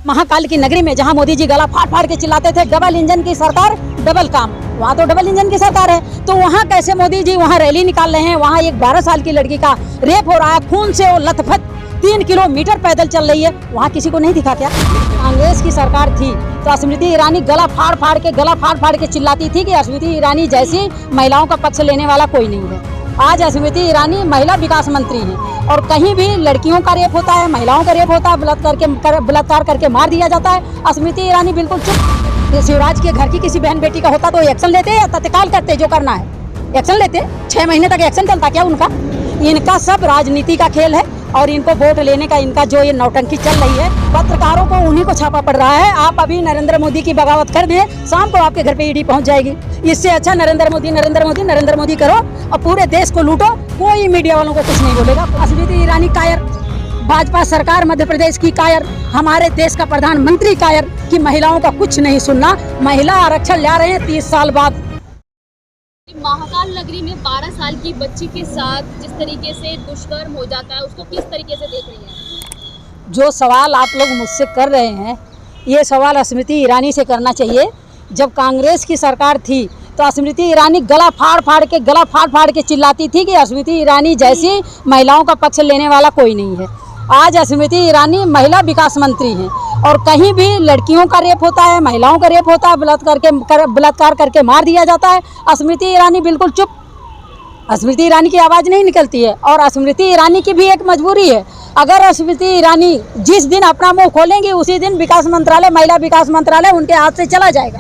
महाकाल की नगरी में जहां मोदी जी गला फाड़ फाड़ के चिल्लाते थे डबल इंजन की सरकार डबल काम, वहां तो डबल इंजन की सरकार है, तो वहां कैसे मोदी जी वहां रैली निकाल रहे हैं। वहां एक 12 साल की लड़की का रेप हो रहा है, खून से वो लथपथ 3 किलोमीटर पैदल चल रही है, वहां किसी को नहीं दिखा क्या। कांग्रेस की सरकार थी तो स्मृति ईरानी गला फाड़ फाड़ के चिल्लाती थी कि स्मृति ईरानी जैसी महिलाओं का पक्ष लेने वाला कोई नहीं है। आज स्मृति ईरानी महिला विकास मंत्री हैं और कहीं भी लड़कियों का रेप होता है, महिलाओं का रेप होता है, बलात्कार करके मार दिया जाता है, स्मृति ईरानी बिल्कुल चुप। शिवराज के घर की किसी बहन बेटी का होता तो एक्शन लेते या तत्काल करते, जो करना है एक्शन लेते। 6 महीने तक एक्शन चलता क्या उनका। इनका सब राजनीति का खेल है और इनको वोट लेने का इनका जो ये नौटंकी चल रही है, पत्रकारों को उन्हीं को छापा पड़ रहा है। आप अभी नरेंद्र मोदी की बगावत कर दें, शाम को आपके घर पे ईडी पहुंच जाएगी। इससे अच्छा नरेंद्र मोदी करो और पूरे देश को लूटो, कोई मीडिया वालों को कुछ नहीं बोलेगा। स्मृति ईरानी कायर, भाजपा सरकार मध्य प्रदेश की कायर, हमारे देश का प्रधानमंत्री कायर कि महिलाओं का कुछ नहीं सुनना। महिला आरक्षण ला रहे हैं 30 साल बाद। महाकाल नगरी में 12 साल की बच्ची के साथ जिस तरीके से दुष्कर्म हो जाता है, उसको किस तरीके से देख रही हैं? जो सवाल आप लोग मुझसे कर रहे हैं, ये सवाल स्मृति ईरानी से करना चाहिए। जब कांग्रेस की सरकार थी तो स्मृति ईरानी गला फाड़ फाड़ के चिल्लाती थी कि स्मृति ईरानी जैसी महिलाओं का पक्ष लेने वाला कोई नहीं है। आज स्मृति ईरानी महिला विकास मंत्री हैं और कहीं भी लड़कियों का रेप होता है, महिलाओं का रेप होता है, बलात्कार करके मार दिया जाता है, स्मृति ईरानी बिल्कुल चुप। स्मृति ईरानी की आवाज़ नहीं निकलती है और स्मृति ईरानी की भी एक मजबूरी है। अगर स्मृति ईरानी जिस दिन अपना मुंह खोलेंगी उसी दिन विकास मंत्रालय, महिला विकास मंत्रालय उनके हाथ से चला जाएगा।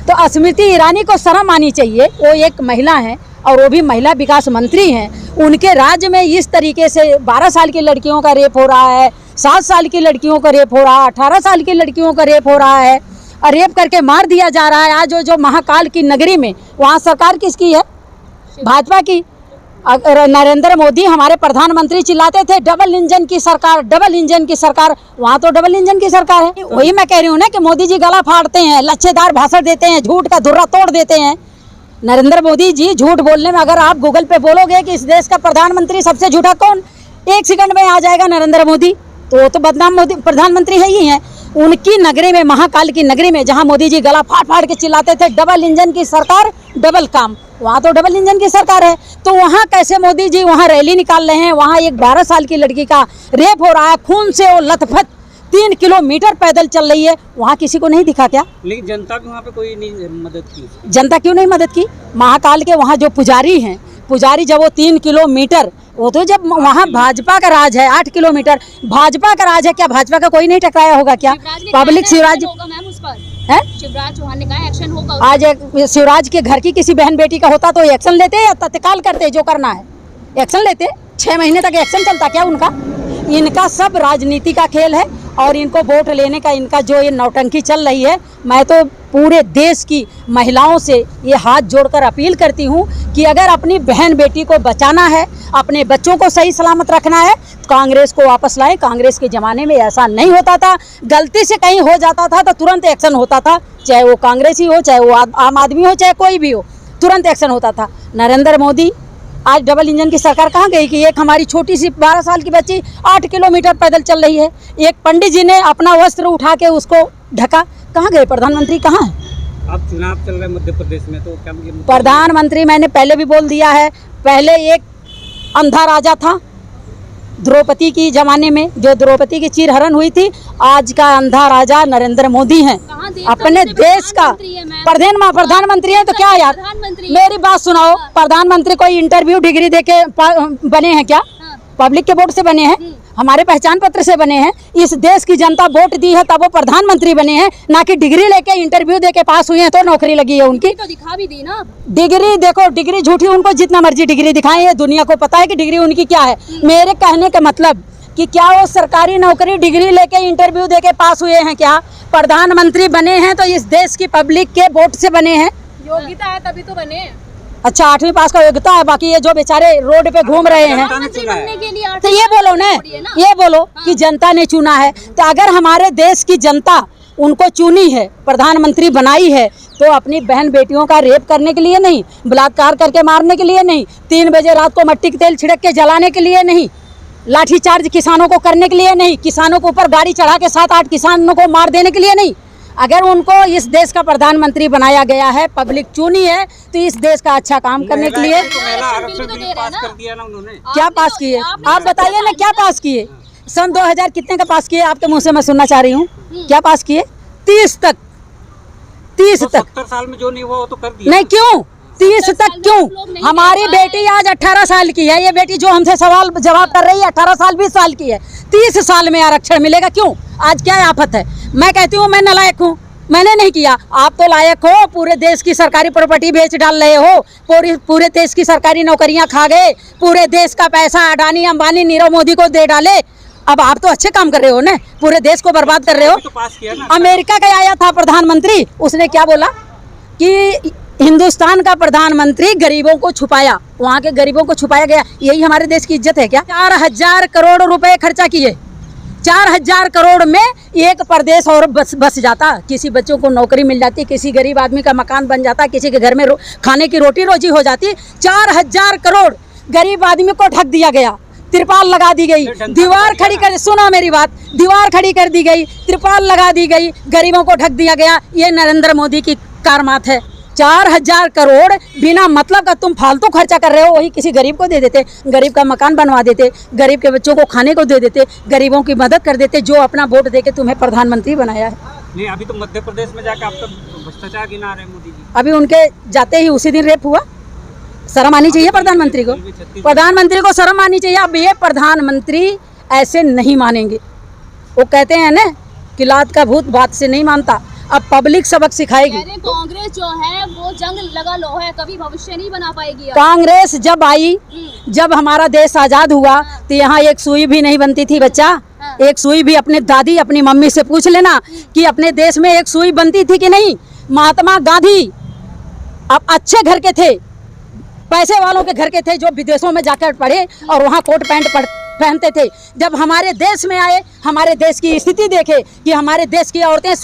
तो स्मृति ईरानी को शर्म आनी चाहिए, वो एक महिला है और वो भी महिला विकास मंत्री हैं। उनके राज्य में इस तरीके से 12 साल की लड़कियों का रेप हो रहा है, 7 साल की लड़कियों का रेप हो रहा है, 18 साल की लड़कियों का रेप हो रहा है और रेप करके मार दिया जा रहा है। आज जो महाकाल की नगरी में, वहाँ सरकार किसकी है? भाजपा की। नरेंद्र मोदी हमारे प्रधानमंत्री चिल्लाते थे डबल इंजन की सरकार, डबल इंजन की सरकार, वहाँ तो डबल इंजन की सरकार है। वही मैं कह रही हूँ ना कि मोदी जी गला फाड़ते हैं, लच्छेदार भाषण देते हैं, झूठ का धुर्रा तोड़ देते हैं। नरेंद्र मोदी जी झूठ बोलने में, अगर आप गूगल पे बोलोगे कि इस देश का प्रधानमंत्री सबसे झूठा कौन, 1 सेकंड में आ जाएगा नरेंद्र मोदी। तो वो तो बदनाम मोदी प्रधानमंत्री है ही हैं। उनकी नगरी में, महाकाल की नगरी में जहां मोदी जी गला फाड़ फाड़ के चिल्लाते थे डबल इंजन की सरकार डबल काम, वहां तो डबल इंजन की सरकार है, तो वहां कैसे मोदी जी वहां रैली निकाल रहे हैं। वहां एक 12 साल की लड़की का रेप हो रहा है, खून से वो लथपथ 3 किलोमीटर पैदल चल रही है, वहाँ किसी को नहीं दिखा क्या? लेकिन जनता भी वहाँ पे कोई नहीं मदद की। जनता क्यों नहीं मदद की? महाकाल के वहाँ जो पुजारी हैं, पुजारी जब वो 3 किलोमीटर, वो तो जब वहाँ भाजपा का राज है, 8 किलोमीटर भाजपा का राज है, क्या भाजपा का कोई नहीं टकराया होगा क्या? पब्लिक शिवराज है, शिवराज चौहान ने कहा एक्शन होगा। आज शिवराज के घर की किसी बहन बेटी का होता तो एक्शन लेते या तत्काल करते, जो करना है एक्शन लेते। 6 महीने तक एक्शन चलता क्या उनका। इनका सब राजनीति का खेल है और इनको वोट लेने का इनका जो ये नौटंकी चल रही है। मैं तो पूरे देश की महिलाओं से ये हाथ जोड़कर अपील करती हूँ कि अगर अपनी बहन बेटी को बचाना है, अपने बच्चों को सही सलामत रखना है, तो कांग्रेस को वापस लाएं। कांग्रेस के ज़माने में ऐसा नहीं होता था, गलती से कहीं हो जाता था तो तुरंत एक्शन होता था, चाहे वो कांग्रेसी हो, चाहे वो आम आदमी हो, चाहे कोई भी हो, तुरंत एक्शन होता था। नरेंद्र मोदी आज डबल इंजन की सरकार कहाँ गई कि एक हमारी छोटी सी 12 साल की बच्ची 8 किलोमीटर पैदल चल रही है, एक पंडित जी ने अपना वस्त्र उठा के उसको ढका, कहाँ गए? प्रधानमंत्री कहाँ है? अब चुनाव चल रहे हैं मध्य प्रदेश में, तो क्या प्रधानमंत्री, मैंने पहले भी बोल दिया है, पहले एक अंधा राजा था द्रौपदी की ज़माने में, जो द्रौपदी की चीरहरण हुई थी। आज का अंधा राजा नरेंद्र मोदी हैं, अपने देश का प्रधानमंत्री है। तो क्या यार, मेरी बात सुनाओ, प्रधानमंत्री कोई इंटरव्यू डिग्री देके बने हैं क्या? पब्लिक के वोट से बने हैं, हमारे पहचान पत्र से बने हैं। इस देश की जनता वोट दी है तब वो प्रधानमंत्री बने हैं, ना कि डिग्री लेके इंटरव्यू देके पास हुए हैं तो नौकरी लगी है उनकी। तो दिखा भी दी ना डिग्री, देखो डिग्री झूठी, उनको जितना मर्जी डिग्री दिखाएं, ये दुनिया को पता है कि डिग्री उनकी क्या है। मेरे कहने का मतलब कि क्या वो सरकारी नौकरी डिग्री लेके इंटरव्यू देके पास हुए हैं क्या? प्रधानमंत्री बने हैं तो इस देश की पब्लिक के वोट से बने हैं। योग्यता है तभी तो बने। अच्छा, 8वीं पास का योग्यता है, बाकी ये जो बेचारे रोड पे घूम रहे हैं, तो ये बोलो ना, ये बोलो कि जनता ने चुना है। तो अगर हमारे देश की जनता उनको चुनी है, प्रधानमंत्री बनाई है, तो अपनी बहन बेटियों का रेप करने के लिए नहीं, बलात्कार करके मारने के लिए नहीं, 3 बजे रात को मट्टी के तेल छिड़क के जलाने के लिए नहीं, लाठीचार्ज किसानों को करने के लिए नहीं, किसानों के ऊपर गाड़ी चढ़ा के 7-8 किसानों को मार देने के लिए नहीं। अगर उनको इस देश का प्रधानमंत्री बनाया गया है, पब्लिक चुनी है, तो इस देश का अच्छा काम करने के लिए। महिला आरक्षण बिल पास कर दिया ना उन्होंने। क्या पास किए आप बताइए ना, क्या पास किए? सन 2000 कितने का पास किए? आपके मुंह से मैं सुनना चाह रही हूँ, क्या पास किए? 30 तक। 70 साल में जो नहीं हुआ वो तो कर दिया। नहीं, क्यों 30 तक क्यों? हमारी बेटी आज 18 साल की है, ये बेटी जो हमसे सवाल जवाब कर रही है 18 साल 20 साल की है, 30 साल में आरक्षण मिलेगा क्यों? आज क्या आफत है? मैं कहती हूँ मैं नालायक हूँ, मैंने नहीं किया। आप तो लायक हो, पूरे देश की सरकारी प्रॉपर्टी बेच डाल रहे हो, पूरे देश की सरकारी नौकरियां खा गए, पूरे देश का पैसा अडानी अंबानी नीरव मोदी को दे डाले। अब आप तो अच्छे काम कर रहे हो ना, पूरे देश को बर्बाद कर रहे हो। तो पास किया ना। अमेरिका का आया था प्रधानमंत्री, उसने क्या बोला कि हिंदुस्तान का प्रधानमंत्री गरीबों को छुपाया, वहाँ के गरीबों को छुपाया गया। यही हमारे देश की इज्जत है क्या? 4000 करोड़ रुपए खर्चा किए, 4000 करोड़ में एक प्रदेश और बस जाता, किसी बच्चों को नौकरी मिल जाती, किसी गरीब आदमी का मकान बन जाता, किसी के घर में खाने की रोटी रोजी हो जाती। 4000 करोड़ गरीब आदमी को ढक दिया गया, तिरपाल लगा दी गई, दीवार खड़ी कर, सुनो मेरी बात, दीवार खड़ी कर दी गई, तिरपाल लगा दी गई, गरीबों को ढक दिया गया। ये नरेंद्र मोदी की कारमात है। 4000 करोड़ बिना मतलब का तुम फालतू खर्चा कर रहे हो, वही किसी गरीब को दे देते, गरीब का मकान बनवा देते, गरीब के बच्चों को खाने को दे देते, गरीबों की मदद कर देते, जो अपना वोट देके तुम्हें प्रधानमंत्री बनाया है। नहीं, अभी तो मध्य प्रदेश में जाकर आप तो भ्रष्टाचार गिना रहे हैं मोदी जी। अभी उनके जाते ही उसी दिन रेप हुआ। शर्म आनी चाहिए प्रधानमंत्री को, प्रधानमंत्री को शर्म आनी चाहिए। अब ये प्रधानमंत्री ऐसे नहीं मानेंगे। वो कहते हैं ना कि लात का भूत बात से नहीं मानता। अब पब्लिक सबक सिखाएगी। कांग्रेस जो है वो जंग लगा लो है, कभी भविष्य नहीं बना पाएगी। कांग्रेस जब आई, जब हमारा देश आजाद हुआ, तो यहाँ एक सुई भी नहीं बनती थी बच्चा। एक सुई भी अपने दादी अपनी मम्मी से पूछ लेना कि अपने देश में एक सुई बनती थी कि नहीं। महात्मा गांधी अब अच्छे घर के थे, पैसे वालों के घर के थे, जो विदेशों में जाकर पढ़े और वहाँ कोट पैंट पहनते थे। जब हमारे देश में आए, हमारे देश की स्थिति देखे कि हमारे देश की औरतें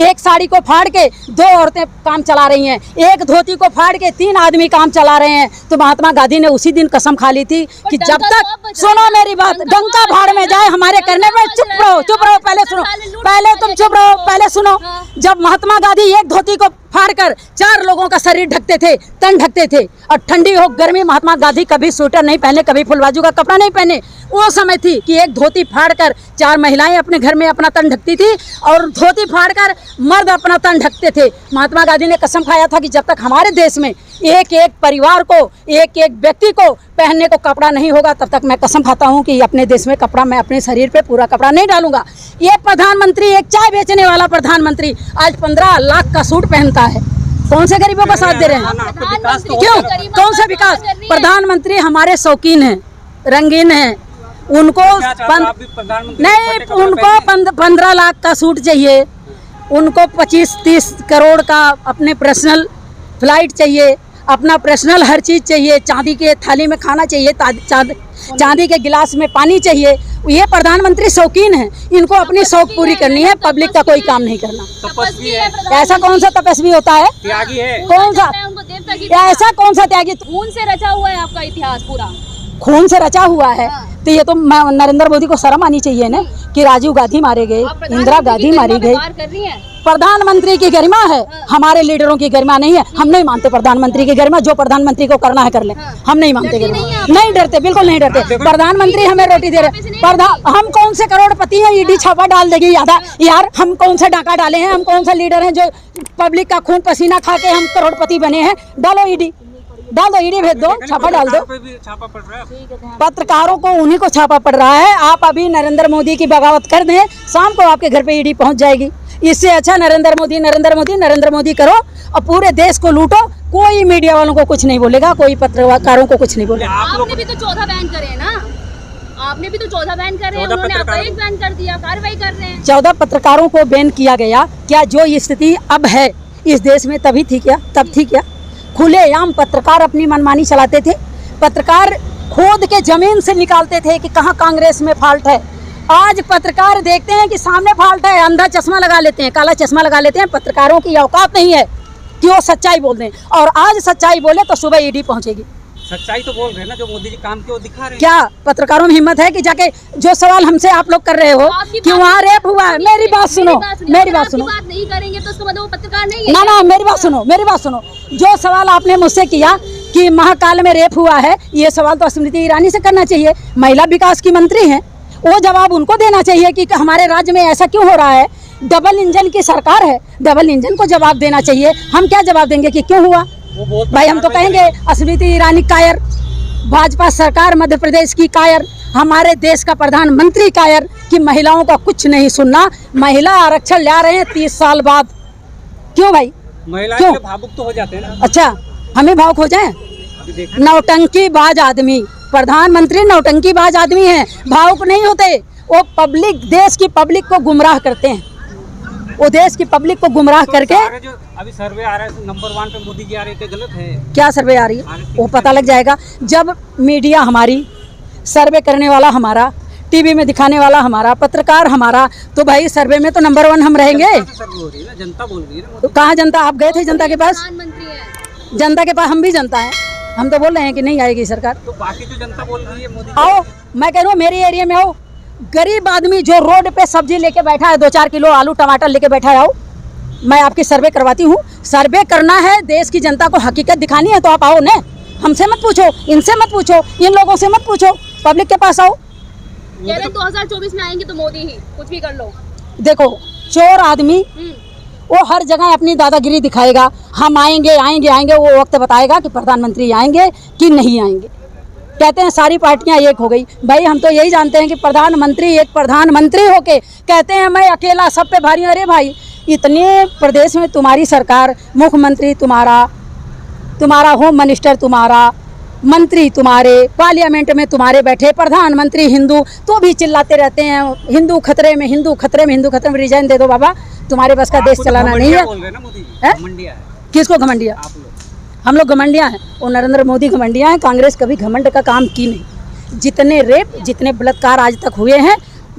एक साड़ी को फाड़ के 2 औरतें काम चला रही हैं, एक धोती को फाड़ के 3 आदमी काम चला रहे हैं। तो महात्मा गांधी ने उसी दिन कसम खा ली थी कि जब तक, सुनो मेरी बात, डंका भाड़ में जाए हमारे करने में। चुप रहो, पहले सुनो, पहले तुम चुप रहो, पहले सुनो। जब महात्मा गांधी एक धोती को फाड़कर 4 लोगों का शरीर ढकते थे, तन ढकते थे, और ठंडी हो गर्मी, महात्मा गांधी कभी स्वेटर नहीं पहने, कभी फुल बाजू का कपड़ा नहीं पहने। वो समय थी कि एक धोती फाड़कर 4 महिलाएं अपने घर में अपना तन ढकती थी, और धोती फाड़कर मर्द अपना तन ढकते थे। महात्मा गांधी ने कसम खाया था कि जब तक हमारे देश में एक एक परिवार को, एक एक व्यक्ति को पहनने को कपड़ा नहीं होगा, तब तक मैं कसम खाता हूँ कि अपने देश में कपड़ा, मैं अपने शरीर पे पूरा कपड़ा नहीं डालूंगा। ये प्रधानमंत्री, एक चाय बेचने वाला प्रधानमंत्री, आज 15 लाख का सूट पहनता है। कौन से गरीबों का साथ दे रहे हैं? क्यों? कौन सा विकास? प्रधानमंत्री हमारे शौकीन हैं, रंगीन हैं। उनको नहीं, उनको 15 लाख का सूट चाहिए, उनको 25-30 करोड़ का अपने पर्सनल फ्लाइट चाहिए, अपना पर्सनल हर चीज़ चाहिए, चांदी के थाली में खाना चाहिए, चांदी के गिलास में पानी चाहिए। ये प्रधानमंत्री शौकीन है, इनको अपनी शौक पूरी करनी है, पब्लिक का कोई काम नहीं करना। तपस्वी है। ऐसा कौन सा तपस्वी होता है? त्यागी है। कौन सा? ऐसा कौन सा त्यागी? खून से रचा हुआ है आपका इतिहास पूरा, खून से रचा हुआ है। तो ये तो नरेंद्र मोदी को शर्म आनी चाहिए ना कि राजीव गांधी मारे गए, इंदिरा गांधी मारी गई। प्रधानमंत्री की गरिमा है, हमारे लीडरों की गरिमा नहीं है। हम नहीं मानते प्रधानमंत्री की गरिमा, जो प्रधानमंत्री को करना है कर ले, हम नहीं मानते गरिमा, नहीं डरते, बिल्कुल नहीं डरते। प्रधानमंत्री हमें रोटी दे रहे, हम कौन से करोड़पति हैं? ईडी छापा डाल देगी यार, हम कौन सा डाका डाले हैं? हम कौन सा लीडर हैं जो पब्लिक का खून पसीना खा के हम करोड़पति बने हैं? डालो ईडी, डाल दो, ईडी भेज दो, छापा डाल दो। छापा पड़ रहा है, पत्रकारों को उन्हीं को छापा पड़ रहा है। आप अभी नरेंद्र मोदी की बगावत कर दें, शाम को आपके घर पे ईडी पहुंच जाएगी। इससे अच्छा नरेंद्र मोदी नरेंद्र मोदी नरेंद्र मोदी करो और पूरे देश को लूटो। कोई मीडिया वालों को कुछ नहीं बोलेगा, कोई पत्रकारों को कुछ नहीं बोलेगा। आपने भी तो 14 बैन करे ना, आपने भी तो 14 बैन कर रहे हैं, उन्होंने आपका 1 बैन कर दिया, कार्रवाई कर रहे हैं। 14 पत्रकारों को बैन किया गया। क्या जो स्थिति अब है इस देश में तभी थी क्या? तब थी क्या? खुलेआम पत्रकार अपनी मनमानी चलाते थे, पत्रकार खोद के जमीन से निकालते थे कि कहाँ कांग्रेस में फॉल्ट है। आज पत्रकार देखते हैं कि सामने फॉल्ट है, अंधा चश्मा लगा लेते हैं, काला चश्मा लगा लेते हैं। पत्रकारों की औकात नहीं है कि वो सच्चाई बोल दें, और आज सच्चाई बोले तो सुबह ईडी पहुंचेगी। सच्चाई तो बोल रहे हैं ना, जो मोदी जी काम के वो दिखा रहे हैं। क्या पत्रकारों में हिम्मत है कि जाके जो सवाल हमसे आप लोग कर रहे हो कि वहाँ रेप हुआ है? मेरी बात सुनो, मेरी बात सुनो। बात नहीं करेंगे तो उसका मतलब वो पत्रकार नहीं है। ना मेरी बात सुनो, मेरी बात सुनो। जो सवाल आपने मुझसे किया कि महाकाल में रेप हुआ है, ये सवाल तो स्मृति ईरानी से करना चाहिए। महिला विकास की मंत्री हैं, वो जवाब उनको देना चाहिए कि हमारे राज्य में ऐसा क्यों हो रहा है। डबल इंजन की सरकार है, डबल इंजन को जवाब देना चाहिए। हम क्या जवाब देंगे कि क्यों हुआ? भाई हम तो कहेंगे स्मृति ईरानी कायर, भाजपा सरकार मध्य प्रदेश की कायर, हमारे देश का प्रधानमंत्री कायर कि महिलाओं का कुछ नहीं सुनना। महिला आरक्षण ला रहे हैं 30 साल बाद। क्यों भाई? महिलाएं भावुक तो हो जाते हैं ना। अच्छा, हमें भावुक हो जाए? नौटंकीबाज आदमी, प्रधानमंत्री नौटंकीबाज आदमी है, भावुक नहीं होते। वो पब्लिक, देश की पब्लिक को गुमराह करते हैं। वो देश की पब्लिक को गुमराह करके जो अभी सर्वे आ रहा है नंबर 1 पे मोदी जी आ रहे हैं, गलत है? क्या सर्वे आ रही है वो पता लग जाएगा जब मीडिया हमारी, सर्वे करने वाला हमारा, टीवी में दिखाने वाला हमारा, पत्रकार हमारा, तो भाई सर्वे में तो नंबर 1 हम रहेंगे। सर्वे हो रही है ना, जनता बोल रही है ना। तो कहाँ जनता? आप गए थे जनता के पास? प्रधानमंत्री है जनता के पास हम भी जनता है, हम तो बोल रहे हैं कि नहीं आएगी सरकार। तो बाकी जो जनता बोल रही है मोदी आओ, मैं कह रहा हूँ मेरे एरिया में आओ, गरीब आदमी जो रोड पे सब्जी लेके बैठा है, 2-4 किलो आलू टमाटर लेके बैठा है, आओ मैं आपकी सर्वे करवाती हूँ। सर्वे करना है, देश की जनता को हकीकत दिखानी है तो आप आओ ना। हमसे मत पूछो, इनसे मत पूछो, इन लोगों से मत पूछो, पब्लिक के पास आओ। कह रहे 2024 में आएंगे तो मोदी ही, कुछ भी कर लो। देखो, चोर आदमी वो हर जगह अपनी दादागिरी दिखाएगा। हम आएंगे आएंगे आएंगे, वो वक्त बताएगा कि प्रधानमंत्री आएंगे कि नहीं आएंगे। कहते हैं सारी पार्टियां एक हो गई। भाई हम तो यही जानते हैं कि प्रधानमंत्री एक प्रधानमंत्री होके कहते हैं मैं अकेला सब पे भारी। अरे भाई, इतने प्रदेश में तुम्हारी सरकार, मुख्यमंत्री तुम्हारा, तुम्हारा होम मिनिस्टर तुम्हारा, मंत्री तुम्हारे, पार्लियामेंट में तुम्हारे बैठे, प्रधानमंत्री हिंदू, तो भी चिल्लाते रहते हैं हिंदू खतरे में, हिंदू खतरे में, हिंदू खतरे में। रिजाइन दे दो बाबा, तुम्हारे बस का देश चलाना नहीं है। बोल रहे हैं ना मोदी जी, घमंडिया है। किसको घमंडिया? आप लोग। हम लोग घमंडिया हैं और नरेंद्र मोदी घमंडिया हैं। कांग्रेस कभी घमंड का काम की नहीं। जितने रेप, जितने बलात्कार आज तक हुए हैं,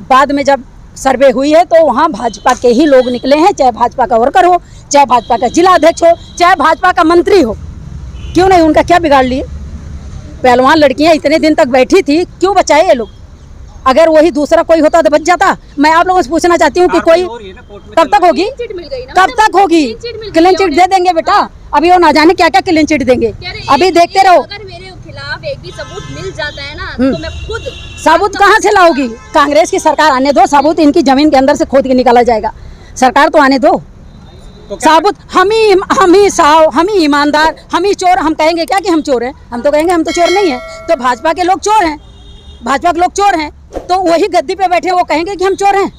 बाद में जब सर्वे हुई है तो वहाँ भाजपा के ही लोग निकले हैं, चाहे भाजपा का वर्कर हो, चाहे भाजपा का जिला अध्यक्ष हो, चाहे भाजपा का मंत्री हो। क्यों नहीं? उनका क्या बिगाड़ लिए? पहलवान लड़कियां इतने दिन तक बैठी थी, क्यों बचाए ये लोग? अगर वही दूसरा कोई होता तो बच जाता। मैं आप लोगों से पूछना चाहती हूँ कि कोई कब तक होगी? कब तक होगी? क्लीन चिट दे देंगे बेटा, अभी वो ना जाने क्या क्या क्लीन चिट देंगे, अभी देखते रहो। अगर मेरे खिलाफ एक भी सबूत मिल जाता है ना तो मैं खुद। सबूत कहाँ से लाओगी? कांग्रेस की सरकार आने दो, सबूत इनकी जमीन के अंदर से खोद के निकाला जाएगा। सरकार तो आने दो, सबूत। हम ही साव, हम ही ईमानदार, हम ही चोर। हम कहेंगे क्या कि हम चोर हैं? हम तो कहेंगे हम तो चोर नहीं हैं। तो भाजपा के लोग चोर हैं, भाजपा के लोग चोर हैं, तो वही गद्दी पे बैठे वो कहेंगे कि हम चोर हैं।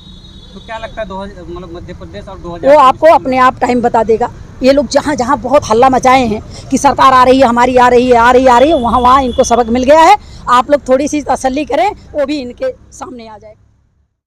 तो क्या लगता है मतलब मध्य प्रदेश और 2000 वो आपको अपने आप टाइम बता देगा। ये लोग जहाँ जहाँ बहुत हल्ला मचाए हैं कि सरकार आ रही है, हमारी आ रही है, आ रही है, वहाँ इनको सबक मिल गया है। आप लोग थोड़ी सी तसल्ली करें, वो भी इनके सामने आ जाएगा।